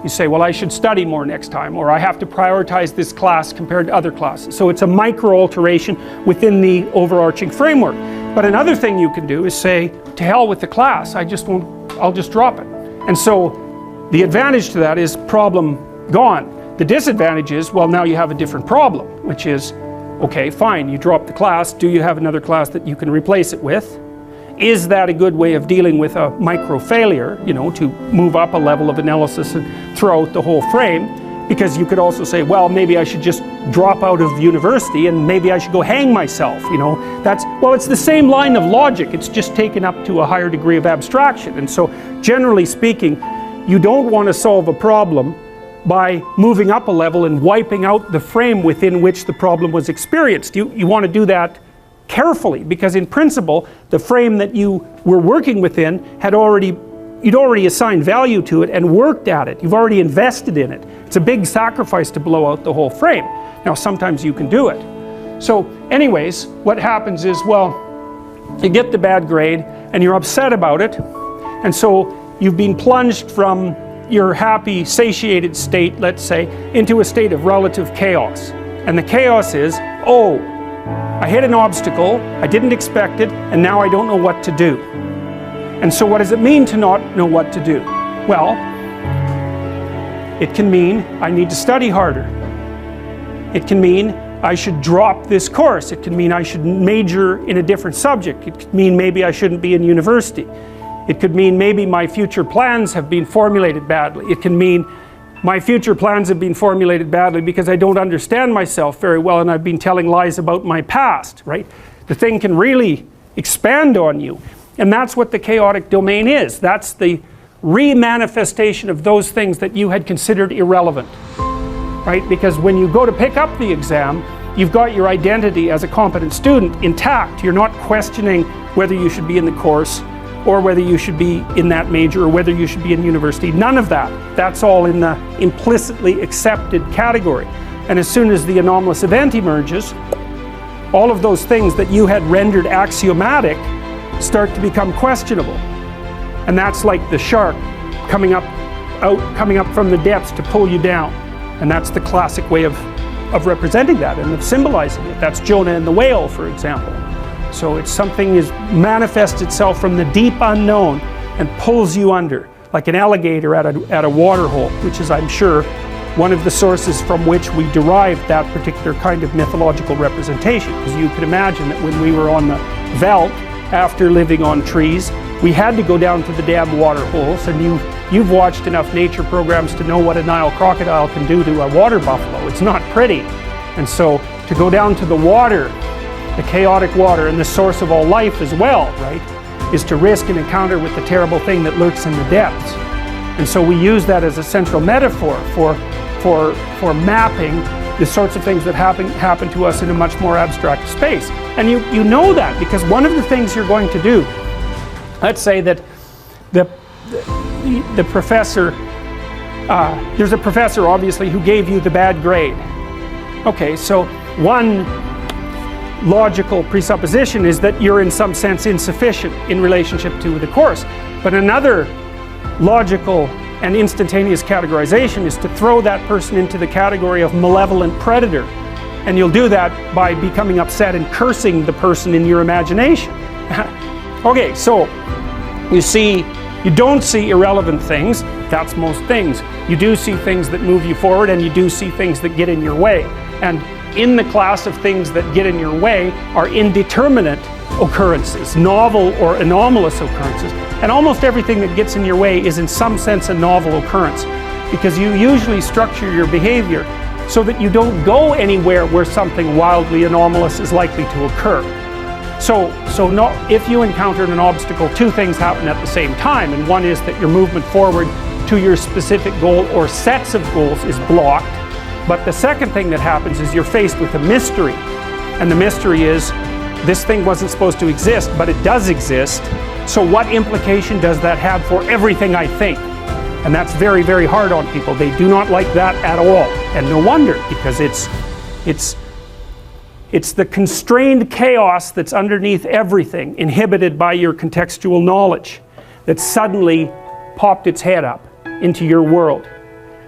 You say, well, I should study more next time, or I have to prioritize this class compared to other classes. So it's a micro alteration within the overarching framework. But another thing you can do is say, to hell with the class, I'll just drop it. And so the advantage to that is problem gone. The disadvantage is, well, now you have a different problem, which is, okay, fine, you drop the class, do you have another class that you can replace it with? Is that a good way of dealing with a micro failure, to move up a level of analysis and throw out the whole frame? Because you could also say, well, maybe I should just drop out of university and maybe I should go hang myself, it's the same line of logic, it's just taken up to a higher degree of abstraction. And so, generally speaking, you don't want to solve a problem by moving up a level and wiping out the frame within which the problem was experienced. You want to do that carefully, because in principle, the frame that you were working within you'd already assigned value to it and worked at it. You've already invested in it. It's a big sacrifice to blow out the whole frame. Now, sometimes you can do it. So anyways, what happens is, well, you get the bad grade and you're upset about it, and so you've been plunged from your happy, satiated state, let's say, into a state of relative chaos. And the chaos is, oh, I hit an obstacle, I didn't expect it, and now I don't know what to do. And so what does it mean to not know what to do? Well, it can mean I need to study harder. It can mean I should drop this course. It can mean I should major in a different subject. It could mean maybe I shouldn't be in university. It could mean maybe my future plans have been formulated badly. It can mean my future plans have been formulated badly because I don't understand myself very well and I've been telling lies about my past, right? The thing can really expand on you. And that's what the chaotic domain is. That's the re-manifestation of those things that you had considered irrelevant, right? Because when you go to pick up the exam, you've got your identity as a competent student intact. You're not questioning whether you should be in the course or whether you should be in that major, or whether you should be in university. None of that. That's all in the implicitly accepted category. And as soon as the anomalous event emerges, all of those things that you had rendered axiomatic start to become questionable. And that's like the shark coming up from the depths to pull you down. And that's the classic way of representing that and of symbolizing it. That's Jonah and the whale, for example. So it's something is manifests itself from the deep unknown and pulls you under, like an alligator at a water hole, which is, I'm sure, one of the sources from which we derived that particular kind of mythological representation. Because you could imagine that when we were on the veldt, after living on trees, we had to go down to the damn water holes, and you've watched enough nature programs to know what a Nile crocodile can do to a water buffalo. It's not pretty. And so to go down to the water, the chaotic water, and the source of all life as well, right, is to risk an encounter with the terrible thing that lurks in the depths. And so we use that as a central metaphor for mapping the sorts of things that happen to us in a much more abstract space. And you know that because one of the things you're going to do, let's say that the professor, there's a professor obviously who gave you the bad grade. Okay, so one logical presupposition is that you're in some sense insufficient in relationship to the course. But another logical and instantaneous categorization is to throw that person into the category of malevolent predator. And you'll do that by becoming upset and cursing the person in your imagination. Okay, so you don't see irrelevant things. That's most things. You do see things that move you forward, and you do see things that get in your way. And in the class of things that get in your way are indeterminate occurrences, novel or anomalous occurrences. And almost everything that gets in your way is in some sense a novel occurrence, because you usually structure your behavior so that you don't go anywhere where something wildly anomalous is likely to occur. So if you encounter an obstacle, two things happen at the same time, and one is that your movement forward to your specific goal or sets of goals is blocked. But the second thing that happens is you're faced with a mystery. And the mystery is, this thing wasn't supposed to exist, but it does exist. So what implication does that have for everything I think? And that's very, very hard on people. They do not like that at all. And no wonder, because it's the constrained chaos that's underneath everything, inhibited by your contextual knowledge, that suddenly popped its head up into your world.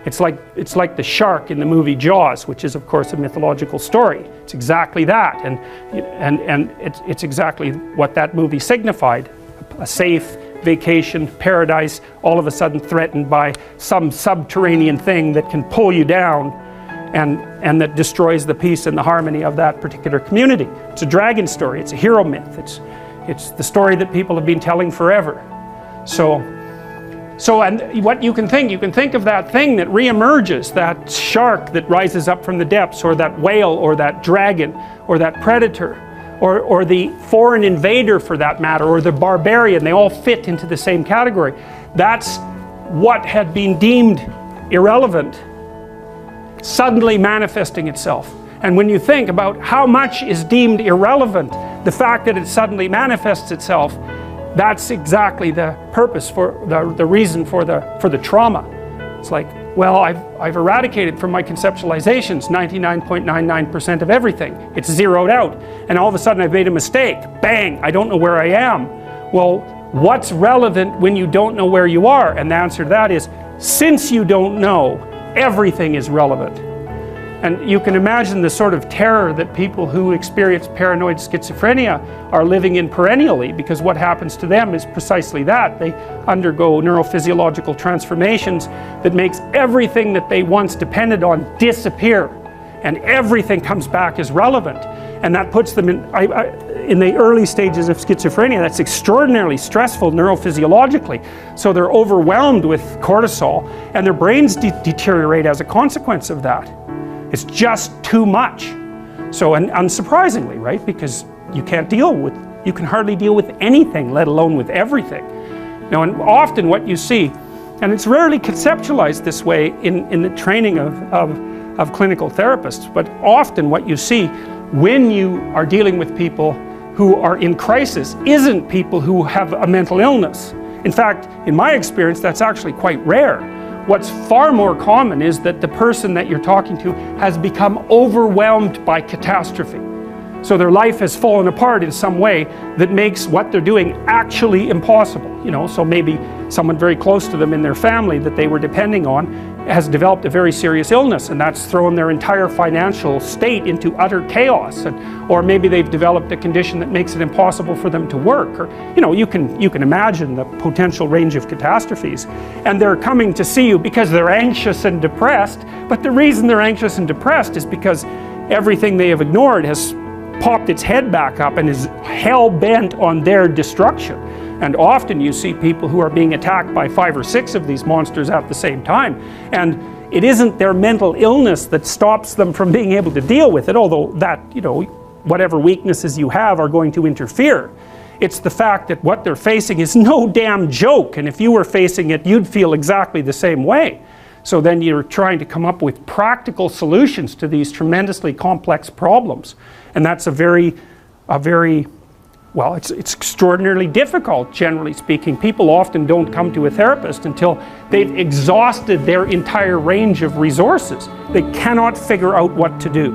It's like the shark in the movie Jaws, which is of course a mythological story. It's exactly that, and it's exactly what that movie signified: a safe vacation paradise, all of a sudden threatened by some subterranean thing that can pull you down, and that destroys the peace and the harmony of that particular community. It's a dragon story. It's a hero myth. It's the story that people have been telling forever. So, and what you can think of that thing that reemerges, that shark that rises up from the depths, or that whale, or that dragon, or that predator, or the foreign invader for that matter, or the barbarian. They all fit into the same category. That's what had been deemed irrelevant suddenly manifesting itself. And when you think about how much is deemed irrelevant, the fact that it suddenly manifests itself, that's exactly the purpose for the reason for the trauma. It's like, well, I've eradicated from my conceptualizations 99.99% of everything. It's zeroed out, and all of a sudden I've made a mistake. Bang! I don't know where I am. Well, what's relevant when you don't know where you are? And the answer to that is, since you don't know, everything is relevant. And you can imagine the sort of terror that people who experience paranoid schizophrenia are living in perennially, because what happens to them is precisely that. They undergo neurophysiological transformations that makes everything that they once depended on disappear, and everything comes back as relevant. And that puts them in the early stages of schizophrenia. That's extraordinarily stressful neurophysiologically. So they're overwhelmed with cortisol, and their brains deteriorate as a consequence of that. It's just too much. So, and unsurprisingly, right? Because you can hardly deal with anything, let alone with everything. Now, and often what you see, and it's rarely conceptualized this way in the training of clinical therapists, but often what you see when you are dealing with people who are in crisis isn't people who have a mental illness. In fact, in my experience, that's actually quite rare. What's far more common is that the person that you're talking to has become overwhelmed by catastrophe. So their life has fallen apart in some way that makes what they're doing actually impossible. So maybe someone very close to them in their family that they were depending on has developed a very serious illness, and that's thrown their entire financial state into utter chaos. Or maybe they've developed a condition that makes it impossible for them to work. Or you can imagine the potential range of catastrophes. And they're coming to see you because they're anxious and depressed. But the reason they're anxious and depressed is because everything they have ignored has popped its head back up and is hell-bent on their destruction. And often you see people who are being attacked by 5 or 6 of these monsters at the same time. And it isn't their mental illness that stops them from being able to deal with it, although that, whatever weaknesses you have are going to interfere. It's the fact that what they're facing is no damn joke, and if you were facing it, you'd feel exactly the same way. So then you're trying to come up with practical solutions to these tremendously complex problems. And that's well, it's extraordinarily difficult, generally speaking. People often don't come to a therapist until they've exhausted their entire range of resources. They cannot figure out what to do.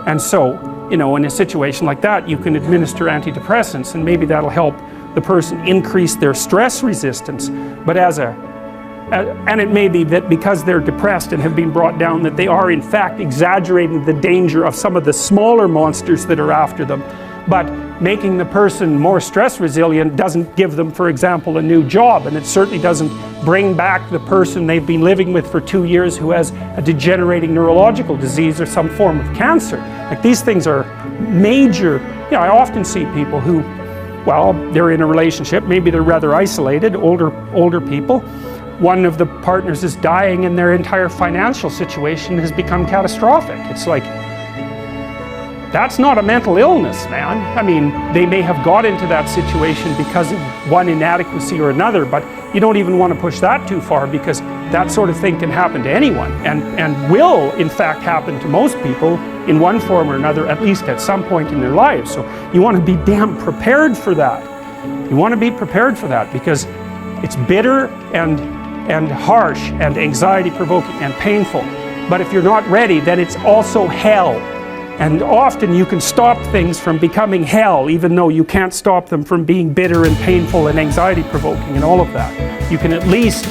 And so, you know, in a situation like that, you can administer antidepressants, and maybe that'll help the person increase their stress resistance. But and it may be that because they're depressed and have been brought down, that they are in fact exaggerating the danger of some of the smaller monsters that are after them. But making the person more stress resilient doesn't give them, for example, a new job, and it certainly doesn't bring back the person they've been living with for 2 years who has a degenerating neurological disease or some form of cancer. Like, these things are major. You know, I often see people who, well, they're in a relationship, maybe they're rather isolated, older people. One of the partners is dying and their entire financial situation has become catastrophic. It's like, that's not a mental illness, man. I mean, they may have got into that situation because of one inadequacy or another, but you don't even want to push that too far, because that sort of thing can happen to anyone, and will in fact happen to most people in one form or another, at least at some point in their lives. So you want to be damn prepared for that. You want to be prepared for that, because it's bitter and harsh and anxiety provoking and painful. But if you're not ready, then it's also hell. And often you can stop things from becoming hell, even though you can't stop them from being bitter and painful and anxiety provoking and all of that. You can at least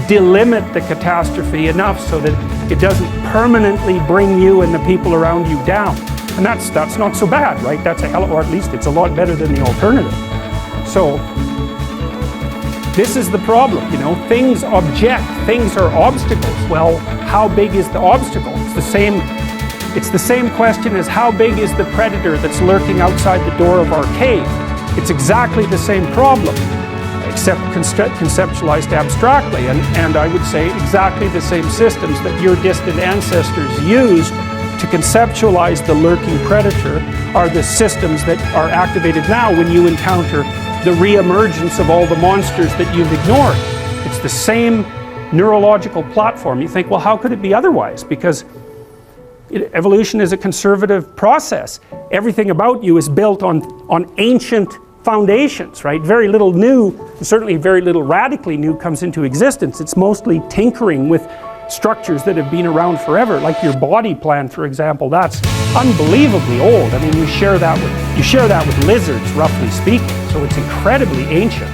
delimit the catastrophe enough so that it doesn't permanently bring you and the people around you down. And that's not so bad, right? That's a hell, or at least it's a lot better than the alternative. So this is the problem, you know, things object, things are obstacles. Well, how big is the obstacle? It's the same question as how big is the predator that's lurking outside the door of our cave. It's exactly the same problem, except conceptualized abstractly, and I would say exactly the same systems that your distant ancestors used to conceptualize the lurking predator are the systems that are activated now when you encounter the re-emergence of all the monsters that you've ignored. It's the same neurological platform. You think, well, how could it be otherwise? Because evolution is a conservative process. Everything about you is built on ancient foundations, right? Very little new, certainly very little radically new comes into existence. It's mostly tinkering with structures that have been around forever, like your body plan, for example. That's unbelievably old. I mean, you share that with lizards, roughly speaking, so it's incredibly ancient.